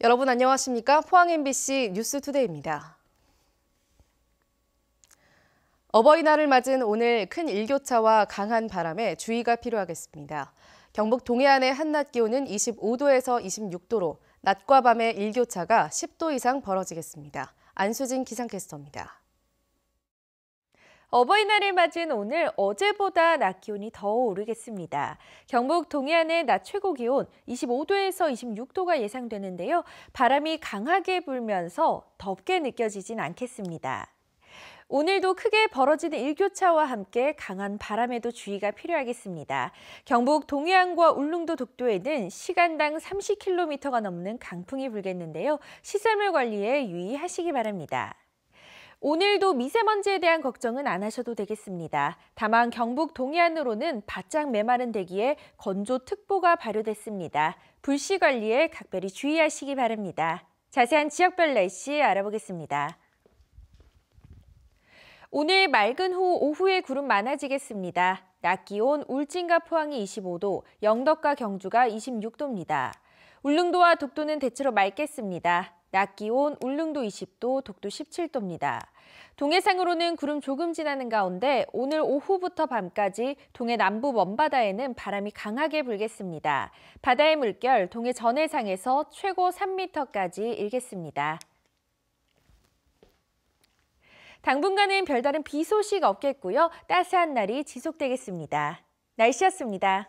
여러분 안녕하십니까? 포항 MBC 뉴스투데이입니다. 어버이날을 맞은 오늘 큰 일교차와 강한 바람에 주의가 필요하겠습니다. 경북 동해안의 한낮 기온은 25도에서 26도로 낮과 밤의 일교차가 10도 이상 벌어지겠습니다. 안수진 기상캐스터입니다. 어버이날을 맞은 오늘 어제보다 낮 기온이 더 오르겠습니다. 경북 동해안의 낮 최고 기온 25도에서 26도가 예상되는데요. 바람이 강하게 불면서 덥게 느껴지진 않겠습니다. 오늘도 크게 벌어지는 일교차와 함께 강한 바람에도 주의가 필요하겠습니다. 경북 동해안과 울릉도 독도에는 시간당 30km가 넘는 강풍이 불겠는데요. 시설물 관리에 유의하시기 바랍니다. 오늘도 미세먼지에 대한 걱정은 안 하셔도 되겠습니다. 다만 경북 동해안으로는 바짝 메마른 대기에 건조특보가 발효됐습니다. 불씨 관리에 각별히 주의하시기 바랍니다. 자세한 지역별 날씨 알아보겠습니다. 오늘 맑은 후 오후에 구름 많아지겠습니다. 낮 기온 울진과 포항이 25도, 영덕과 경주가 26도입니다. 울릉도와 독도는 대체로 맑겠습니다. 낮 기온 울릉도 20도, 독도 17도입니다. 동해상으로는 구름 조금 지나는 가운데 오늘 오후부터 밤까지 동해 남부 먼바다에는 바람이 강하게 불겠습니다. 바다의 물결 동해 전해상에서 최고 3m까지 일겠습니다. 당분간은 별다른 비 소식 없겠고요. 따스한 날이 지속되겠습니다. 날씨였습니다.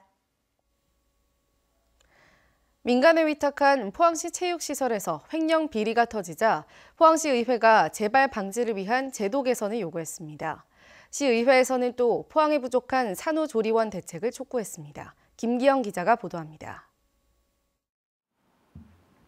민간에 위탁한 포항시 체육시설에서 횡령 비리가 터지자 포항시 의회가 재발 방지를 위한 제도 개선을 요구했습니다. 시의회에서는 또 포항에 부족한 산후조리원 대책을 촉구했습니다. 김기영 기자가 보도합니다.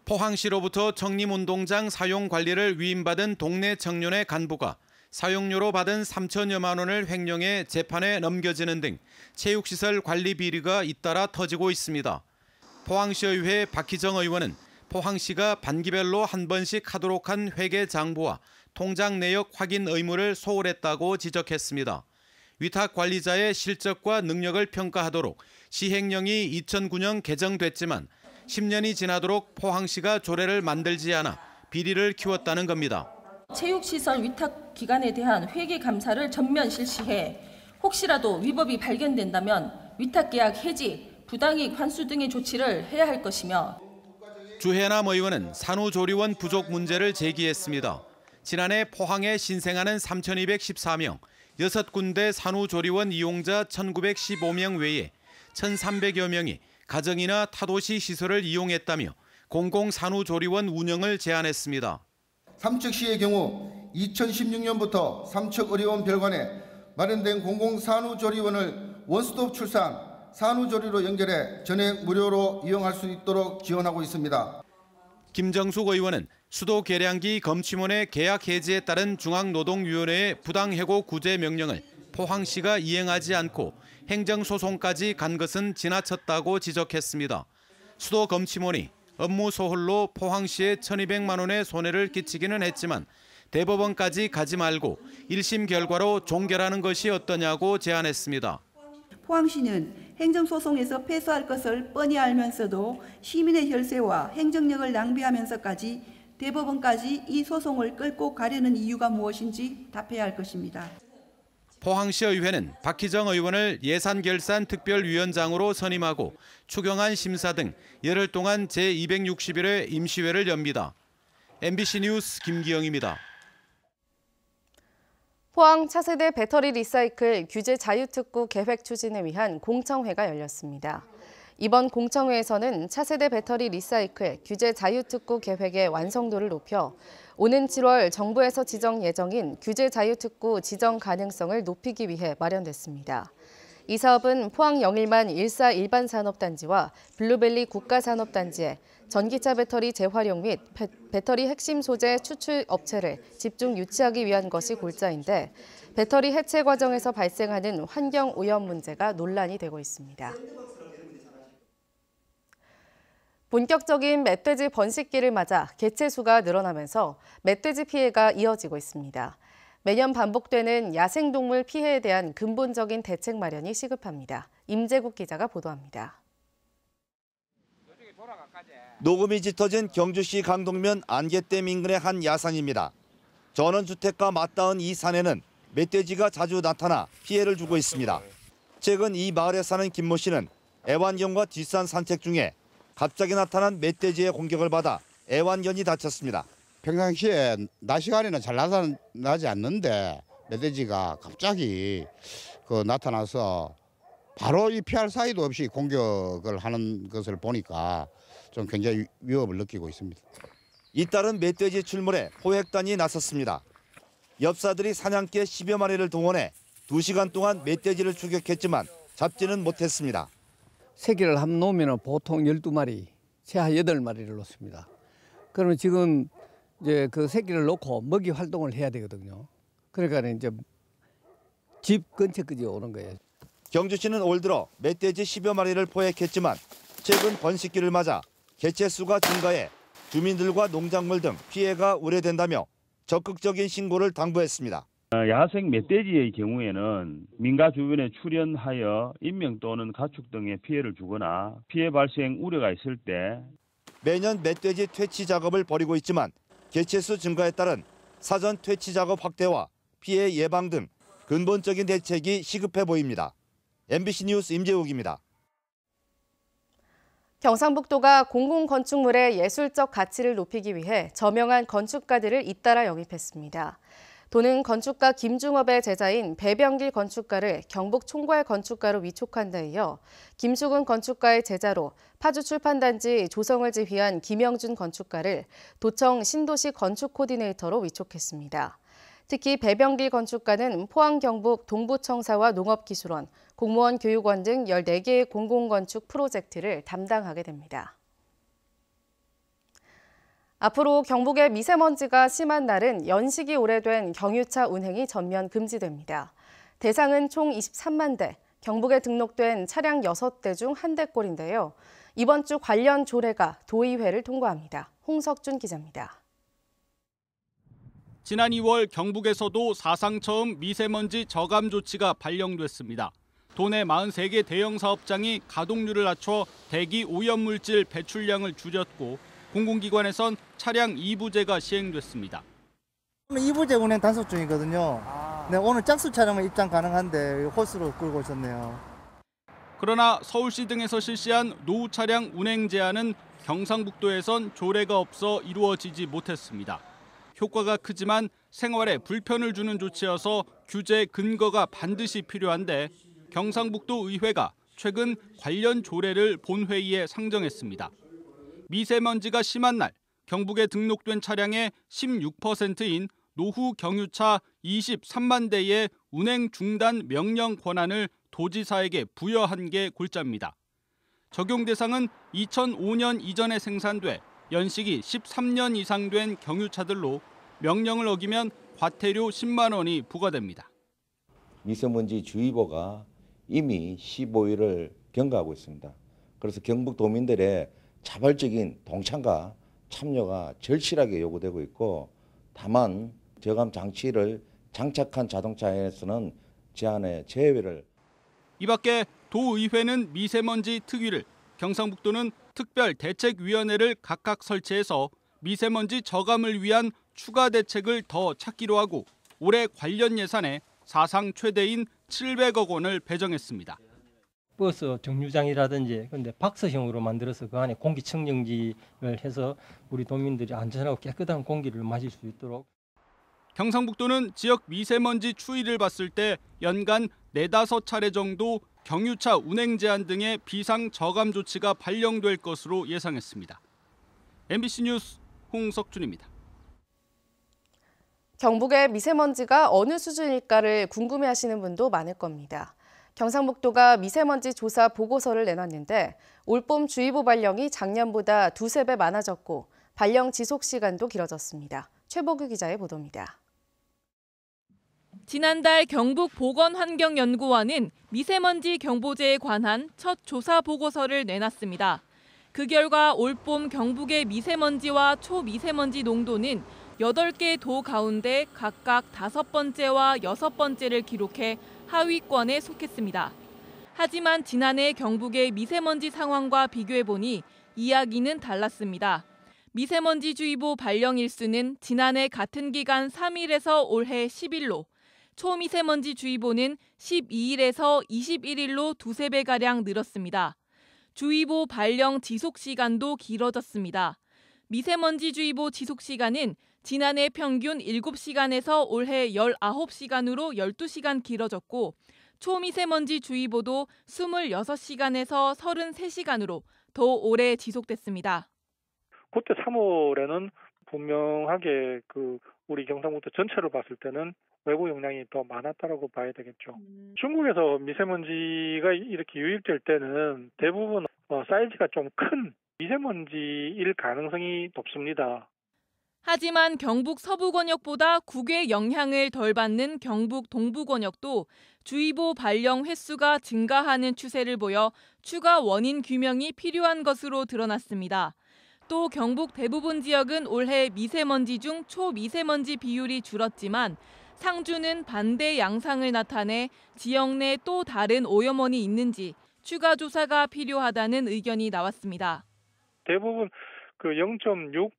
포항시로부터 청림운동장 사용 관리를 위임받은 동네 청년의 간부가 사용료로 받은 3천여만 원을 횡령해 재판에 넘겨지는 등 체육시설 관리 비리가 잇따라 터지고 있습니다. 포항시의회 박희정 의원은 포항시가 반기별로 한 번씩 하도록 한 회계 장부와 통장 내역 확인 의무를 소홀했다고 지적했습니다. 위탁 관리자의 실적과 능력을 평가하도록 시행령이 2009년 개정됐지만 10년이 지나도록 포항시가 조례를 만들지 않아 비리를 키웠다는 겁니다. 체육시설 위탁 기관에 대한 회계 감사를 전면 실시해 혹시라도 위법이 발견된다면 위탁계약 해지, 부당이익 환수 등의 조치를 해야 할 것이며 주혜남 의원은 산후조리원 부족 문제를 제기했습니다. 지난해 포항에 신생아는 3,214명, 6군데 산후조리원 이용자 1,915명 외에 1,300여 명이 가정이나 타도시 시설을 이용했다며 공공산후조리원 운영을 제안했습니다. 삼척시의 경우 2016년부터 삼척의료원 별관에 마련된 공공산후조리원을 원스톱 출산, 산후조리로 연결해 전액 무료로 이용할 수 있도록 지원하고 있습니다. 김정숙 의원은 수도 계량기 검침원의 계약 해지에 따른 중앙노동위원회의 부당해고 구제 명령을 포항시가 이행하지 않고 행정소송까지 간 것은 지나쳤다고 지적했습니다. 수도 검침원이 업무 소홀로 포항시에 1,200만 원의 손해를 끼치기는 했지만 대법원까지 가지 말고 1심 결과로 종결하는 것이 어떠냐고 제안했습니다. 포항시는 행정소송에서 패소할 것을 뻔히 알면서도 시민의 혈세와 행정력을 낭비하면서까지 대법원까지 이 소송을 끌고 가려는 이유가 무엇인지 답해야 할 것입니다. 포항시의회는 박희정 의원을 예산결산특별위원장으로 선임하고 추경안 심사 등 열흘 동안 제260일의 임시회를 엽니다. MBC 뉴스 김기영입니다. 포항 차세대 배터리 리사이클 규제 자유특구 계획 추진을 위한 공청회가 열렸습니다. 이번 공청회에서는 차세대 배터리 리사이클 규제 자유특구 계획의 완성도를 높여 오는 7월 정부에서 지정 예정인 규제 자유특구 지정 가능성을 높이기 위해 마련됐습니다. 이 사업은 포항 영일만 1사 일반산업단지와 블루벨리 국가산업단지에 전기차 배터리 재활용 및 배터리 핵심 소재 추출 업체를 집중 유치하기 위한 것이 골자인데 배터리 해체 과정에서 발생하는 환경 오염 문제가 논란이 되고 있습니다. 본격적인 멧돼지 번식기를 맞아 개체 수가 늘어나면서 멧돼지 피해가 이어지고 있습니다. 매년 반복되는 야생동물 피해에 대한 근본적인 대책 마련이 시급합니다. 임재국 기자가 보도합니다. 녹음이 짙어진 경주시 강동면 안개댐 인근의 한 야산입니다. 전원주택과 맞닿은 이 산에는 멧돼지가 자주 나타나 피해를 주고 있습니다. 최근 이 마을에 사는 김모 씨는 애완견과 뒷산 산책 중에 갑자기 나타난 멧돼지의 공격을 받아 애완견이 다쳤습니다. 평상시에 낮 시간에는 잘 나타나지 않는데 멧돼지가 갑자기 나타나서 바로 이 피할 사이도 없이 공격을 하는 것을 보니까 좀 굉장히 위협을 느끼고 있습니다. 잇따른 멧돼지 출몰에 포획단이 나섰습니다. 엽사들이 사냥개 10여 마리를 동원해 2시간 동안 멧돼지를 추격했지만 잡지는 못했습니다. 새끼를 한 놓으면 보통 12마리, 새하 8마리를 놓습니다. 그러면 지금 이제 그 새끼를 놓고 먹이 활동을 해야 되거든요. 그러니까 이제 집 근처까지 오는 거예요. 경주시는 올 들어 멧돼지 10여 마리를 포획했지만 최근 번식기를 맞아 개체 수가 증가해 주민들과 농작물 등 피해가 우려된다며 적극적인 신고를 당부했습니다. 야생 멧돼지의 경우에는 민가 주변에 출현하여 인명 또는 가축 등의 피해를 주거나 피해 발생 우려가 있을 때 매년 멧돼지 퇴치 작업을 벌이고 있지만 개체 수 증가에 따른 사전 퇴치 작업 확대와 피해 예방 등 근본적인 대책이 시급해 보입니다. MBC 뉴스 임재욱입니다. 경상북도가 공공건축물의 예술적 가치를 높이기 위해 저명한 건축가들을 잇따라 영입했습니다. 도는 건축가 김중업의 제자인 배병길 건축가를 경북 총괄 건축가로 위촉한 데 이어 김수근 건축가의 제자로 파주 출판단지 조성을 지휘한 김영준 건축가를 도청 신도시 건축 코디네이터로 위촉했습니다. 특히 배병길 건축가는 포항 경북 동부청사와 농업기술원, 공무원 교육원 등 14개의 공공건축 프로젝트를 담당하게 됩니다. 앞으로 경북의 미세먼지가 심한 날은 연식이 오래된 경유차 운행이 전면 금지됩니다. 대상은 총 23만 대, 경북에 등록된 차량 6대 중 1대꼴인데요. 이번 주 관련 조례가 도의회를 통과합니다. 홍석준 기자입니다. 지난 2월 경북에서도 사상 처음 미세먼지 저감 조치가 발령됐습니다. 도내 43개 대형 사업장이 가동률을 낮춰 대기 오염물질 배출량을 줄였고 공공기관에선 차량 2부제가 시행됐습니다. 2부제 운행 단속 중이거든요. 네, 오늘 짝수 차량은 입장 가능한데 호스로 끌고 있었네요. 그러나 서울시 등에서 실시한 노후 차량 운행 제한은 경상북도에선 조례가 없어 이루어지지 못했습니다. 효과가 크지만 생활에 불편을 주는 조치여서 규제 근거가 반드시 필요한데 경상북도 의회가 최근 관련 조례를 본회의에 상정했습니다. 미세먼지가 심한 날 경북에 등록된 차량의 16%인 노후 경유차 23만 대의 운행 중단 명령 권한을 도지사에게 부여한 게 골자입니다. 적용 대상은 2005년 이전에 생산돼 연식이 13년 이상 된 경유차들로 명령을 어기면 과태료 10만 원이 부과됩니다. 미세먼지 주의보가 이미 15일을 경과하고 있습니다. 그래서 경북도민들의 자발적인 동참과 참여가 절실하게 요구되고 있고 다만 저감 장치를 장착한 자동차에서는 제한의 제외를. 이 밖에 도의회는 미세먼지 특위를, 경상북도는 특별대책위원회를 각각 설치해서 미세먼지 저감을 위한 추가 대책을 더 찾기로 하고 올해 관련 예산에 사상 최대인 700억 원을 배정했습니다. 버스 정류장이라든지 근데 박스형으로 만들어서 그 안에 공기청정기를 해서 우리 도민들이 안전하고 깨끗한 공기를 마실 수 있도록. 경상북도는 지역 미세먼지 추이를 봤을 때 연간 4-5차례 정도 경유차 운행 제한 등의 비상 저감 조치가 발령될 것으로 예상했습니다. MBC 뉴스 홍석준입니다. 경북의 미세먼지가 어느 수준일까를 궁금해하시는 분도 많을 겁니다. 경상북도가 미세먼지 조사 보고서를 내놨는데 올봄 주의보 발령이 작년보다 2-3배 많아졌고 발령 지속 시간도 길어졌습니다. 최보규 기자의 보도입니다. 지난달 경북보건환경연구원은 미세먼지 경보제에 관한 첫 조사 보고서를 내놨습니다. 그 결과 올봄 경북의 미세먼지와 초미세먼지 농도는 8개 도 가운데 각각 5번째와 6번째를 기록해 하위권에 속했습니다. 하지만 지난해 경북의 미세먼지 상황과 비교해보니 이야기는 달랐습니다. 미세먼지주의보 발령 일수는 지난해 같은 기간 3일에서 올해 10일로, 초미세먼지주의보는 12일에서 21일로 두세 배가량 늘었습니다. 주의보 발령 지속시간도 길어졌습니다. 미세먼지주의보 지속시간은 지난해 평균 7시간에서 올해 19시간으로 12시간 길어졌고, 초미세먼지주의보도 26시간에서 33시간으로 더 오래 지속됐습니다. 그때 3월에는 분명하게 우리 경상북도 전체를 봤을 때는 외부 영향이 더 많았다라고 봐야 되겠죠. 중국에서 미세먼지가 이렇게 유입될 때는 대부분 사이즈가 좀 큰 미세먼지일 가능성이 높습니다. 하지만 경북 서부권역보다 국외 영향을 덜 받는 경북 동부권역도 주의보 발령 횟수가 증가하는 추세를 보여 추가 원인 규명이 필요한 것으로 드러났습니다. 또 경북 대부분 지역은 올해 미세먼지 중 초미세먼지 비율이 줄었지만 상주는 반대 양상을 나타내 지역 내 또 다른 오염원이 있는지 추가 조사가 필요하다는 의견이 나왔습니다. 대부분 0.6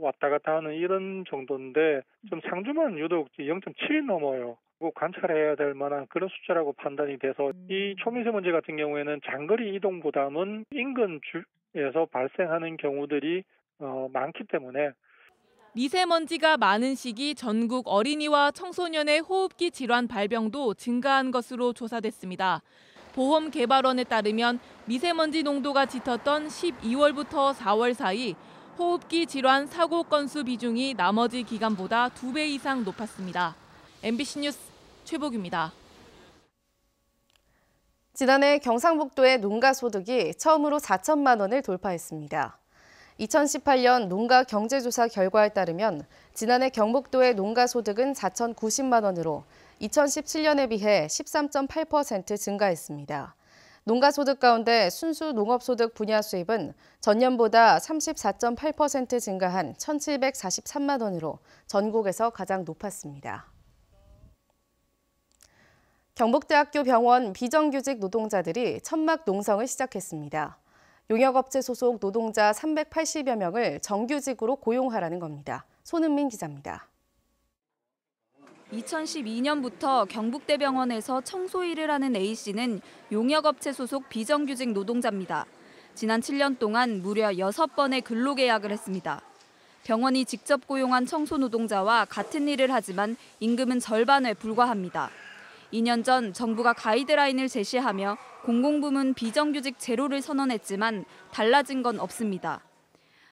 왔다 갔다 하는 이런 정도인데 좀 상주만 유독 0.7이 넘어요. 관찰해야 될 만한 그런 숫자라고 판단이 돼서 이 초미세먼지 같은 경우에는 장거리 이동보다는 인근 주에서 발생하는 경우들이 많기 때문에 미세먼지가 많은 시기 전국 어린이와 청소년의 호흡기 질환 발병도 증가한 것으로 조사됐습니다. 보험개발원에 따르면 미세먼지 농도가 짙었던 12월부터 4월 사이 호흡기 질환 사고 건수 비중이 나머지 기간보다 2배 이상 높았습니다. MBC 뉴스 최복입니다. 지난해 경상북도의 농가 소득이 처음으로 4천만 원을 돌파했습니다. 2018년 농가 경제조사 결과에 따르면 지난해 경북도의 농가 소득은 4,090만 원으로 2017년에 비해 13.8% 증가했습니다. 농가 소득 가운데 순수 농업소득 분야 수입은 전년보다 34.8% 증가한 1,743만 원으로 전국에서 가장 높았습니다. 경북대학교 병원 비정규직 노동자들이 천막 농성을 시작했습니다. 용역업체 소속 노동자 380여 명을 정규직으로 고용하라는 겁니다. 손은민 기자입니다. 2012년부터 경북대병원에서 청소 일을 하는 A씨는 용역업체 소속 비정규직 노동자입니다. 지난 7년 동안 무려 6번의 근로계약을 했습니다. 병원이 직접 고용한 청소 노동자와 같은 일을 하지만 임금은 절반에 불과합니다. 2년 전 정부가 가이드라인을 제시하며 공공부문 비정규직 제로를 선언했지만 달라진 건 없습니다.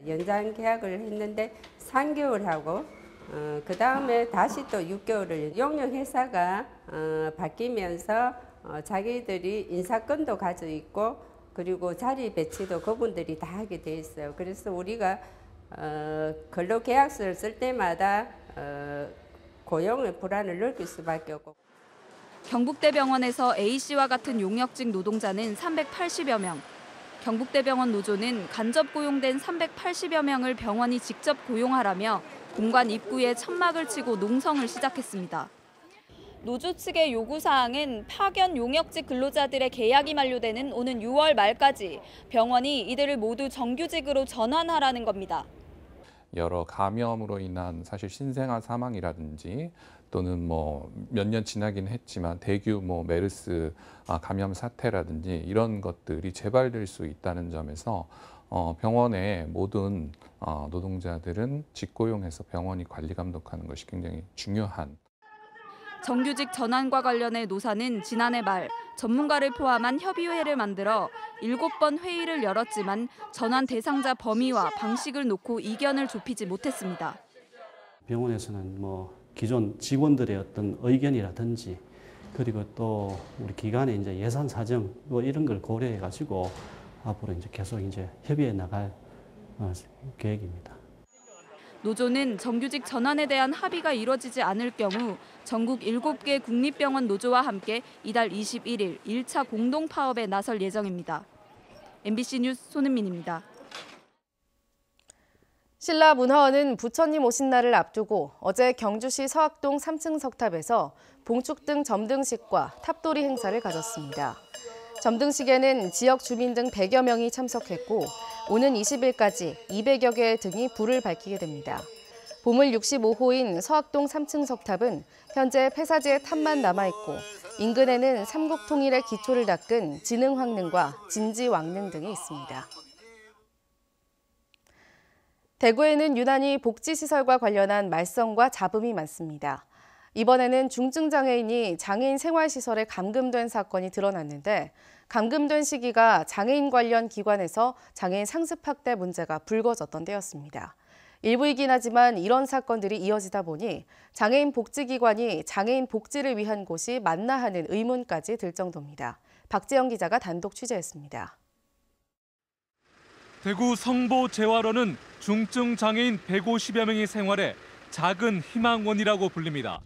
연장 계약을 했는데 3개월 하고 그다음에 다시 또 6개월을 용역회사가 바뀌면서 자기들이 인사권도 가지고 있고 그리고 자리 배치도 그분들이 다 하게 돼 있어요. 그래서 우리가 근로계약서를 쓸 때마다 고용의 불안을 느낄 수밖에 없고. 경북대병원에서 A씨와 같은 용역직 노동자는 380여 명. 경북대병원 노조는 간접 고용된 380여 명을 병원이 직접 고용하라며 공관 입구에 천막을 치고 농성을 시작했습니다. 노조 측의 요구사항은 파견 용역직 근로자들의 계약이 만료되는 오는 6월 말까지 병원이 이들을 모두 정규직으로 전환하라는 겁니다. 여러 감염으로 인한 사실 신생아 사망이라든지 또는 몇 년 지나긴 했지만 대규모 메르스 감염 사태라든지 이런 것들이 재발될 수 있다는 점에서 병원의 모든 노동자들은 직고용해서 병원이 관리 감독하는 것이 굉장히 중요한. 정규직 전환과 관련해 노사는 지난해 말 전문가를 포함한 협의회를 만들어 7번 회의를 열었지만 전환 대상자 범위와 방식을 놓고 이견을 좁히지 못했습니다. 병원에서는 기존 직원들의 어떤 의견이라든지 그리고 또 우리 기관의 이제 예산 사정 이런 걸 고려해 가지고 앞으로 이제 계속 이제 협의해 나갈 계획입니다. 노조는 정규직 전환에 대한 합의가 이뤄지지 않을 경우 전국 7개 국립병원 노조와 함께 이달 21일 1차 공동 파업에 나설 예정입니다. MBC 뉴스 손은민입니다. 신라문화원은 부처님 오신 날을 앞두고 어제 경주시 서학동 3층 석탑에서 봉축 등 점등식과 탑돌이 행사를 가졌습니다. 점등식에는 지역 주민 등 100여 명이 참석했고 오는 20일까지 200여 개의 등이 불을 밝히게 됩니다. 보물 65호인 서학동 3층 석탑은 현재 폐사지의 탑만 남아있고 인근에는 삼국 통일의 기초를 닦은 진흥황릉과 진지왕릉 등이 있습니다. 대구에는 유난히 복지시설과 관련한 말썽과 잡음이 많습니다. 이번에는 중증장애인이 장애인 생활시설에 감금된 사건이 드러났는데 감금된 시기가 장애인 관련 기관에서 장애인 상습학대 문제가 불거졌던 때였습니다. 일부이긴 하지만 이런 사건들이 이어지다 보니 장애인 복지기관이 장애인 복지를 위한 곳이 맞나 하는 의문까지 들 정도입니다. 박재영 기자가 단독 취재했습니다. 대구 성보 재활원은 중증 장애인 150여 명이 생활해 작은 희망원이라고 불립니다.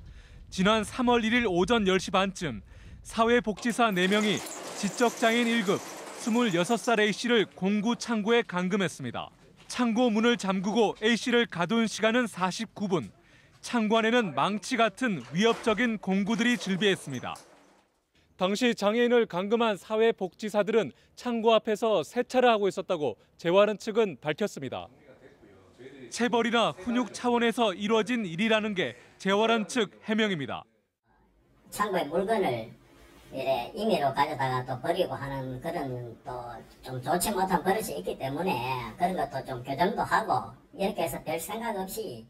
지난 3월 1일 오전 10시 반쯤 사회복지사 4명이 지적장애인 1급 26살 A씨를 공구 창고에 감금했습니다. 창고 문을 잠그고 A씨를 가둔 시간은 49분. 창고 안에는 망치 같은 위협적인 공구들이 질비했습니다. 당시 장애인을 감금한 사회복지사들은 창고 앞에서 세차를 하고 있었다고 재활원 측은 밝혔습니다. 체벌이나 훈육 차원에서 이루어진 일이라는 게 재활원 측 해명입니다. 창고에 물건을 이래 임의로 가져다가 또 버리고 하는 그런 또 좀 좋지 못한 버릇이 있기 때문에 그런 것도 좀 교정도 하고 이렇게 해서 별 생각 없이.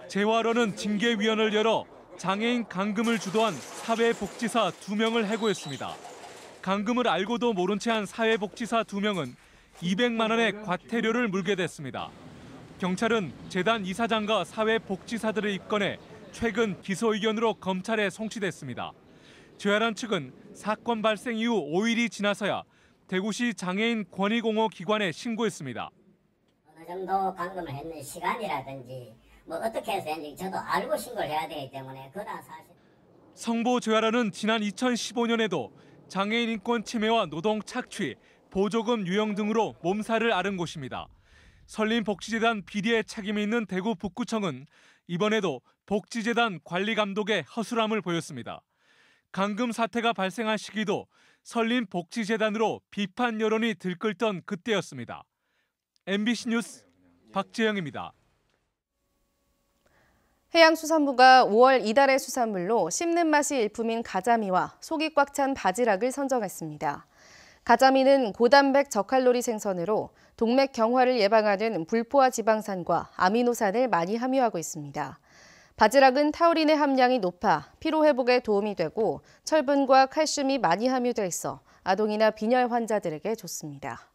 재활원은 징계위원회를 열어 장애인 감금을 주도한 사회복지사 2명을 해고했습니다. 감금을 알고도 모른 채 한 사회복지사 2명은 200만 원의 과태료를 물게 됐습니다. 경찰은 재단 이사장과 사회복지사들을 입건해 최근 기소 의견으로 검찰에 송치됐습니다. 재활원 측은 사건 발생 이후 5일이 지나서야 대구시 장애인 권익옹호 기관에 신고했습니다. 어느 정도 감금을 했는 시간이라든지 뭐 어떻게 해서 했는지 저도 알고 신고를 해야 되기 때문에 그런 사실. 성보 재활원은 지난 2015년에도 장애인 인권 침해와 노동 착취, 보조금 유형 등으로 몸살을 앓은 곳입니다. 설림복지재단 비리에 책임이 있는 대구 북구청은 이번에도 복지재단 관리 감독에 허술함을 보였습니다. 감금 사태가 발생한 시기도 설림복지재단으로 비판 여론이 들끓던 그때였습니다. MBC 뉴스 박재영입니다. 해양수산부가 5월 이달의 수산물로 씹는 맛이 일품인 가자미와 속이 꽉 찬 바지락을 선정했습니다. 가자미는 고단백 저칼로리 생선으로 동맥 경화를 예방하는 불포화 지방산과 아미노산을 많이 함유하고 있습니다. 바지락은 타우린의 함량이 높아 피로 회복에 도움이 되고 철분과 칼슘이 많이 함유돼 있어 아동이나 빈혈 환자들에게 좋습니다.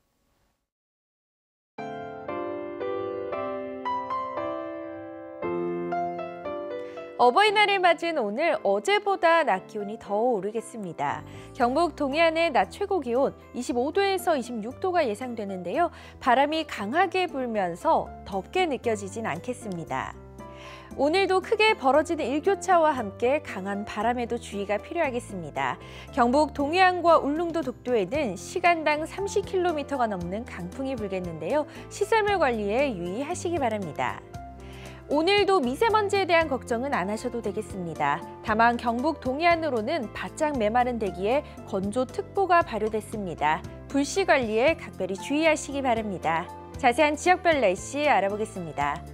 어버이날을 맞은 오늘 어제보다 낮 기온이 더 오르겠습니다. 경북 동해안의 낮 최고 기온 25도에서 26도가 예상되는데요. 바람이 강하게 불면서 덥게 느껴지진 않겠습니다. 오늘도 크게 벌어지는 일교차와 함께 강한 바람에도 주의가 필요하겠습니다. 경북 동해안과 울릉도 독도에는 시간당 30km가 넘는 강풍이 불겠는데요. 시설물 관리에 유의하시기 바랍니다. 오늘도 미세먼지에 대한 걱정은 안 하셔도 되겠습니다. 다만 경북 동해안으로는 바짝 메마른 대기에 건조특보가 발효됐습니다. 불씨 관리에 각별히 주의하시기 바랍니다. 자세한 지역별 날씨 알아보겠습니다.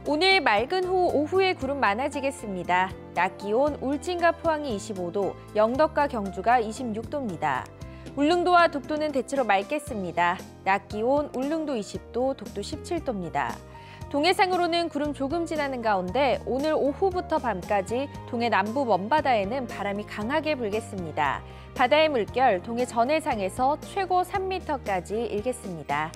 오늘 맑은 후 오후에 구름 많아지겠습니다. 낮 기온 울진과 포항이 25도, 영덕과 경주가 26도입니다. 울릉도와 독도는 대체로 맑겠습니다. 낮 기온 울릉도 20도, 독도 17도입니다. 동해상으로는 구름 조금 지나는 가운데 오늘 오후부터 밤까지 동해 남부 먼바다에는 바람이 강하게 불겠습니다. 바다의 물결 동해 전해상에서 최고 3m까지 일겠습니다.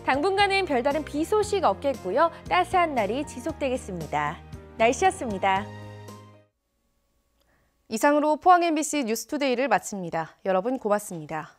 당분간은 별다른 비 소식 없겠고요. 따스한 날이 지속되겠습니다. 날씨였습니다. 이상으로 포항 MBC 뉴스투데이를 마칩니다. 여러분 고맙습니다.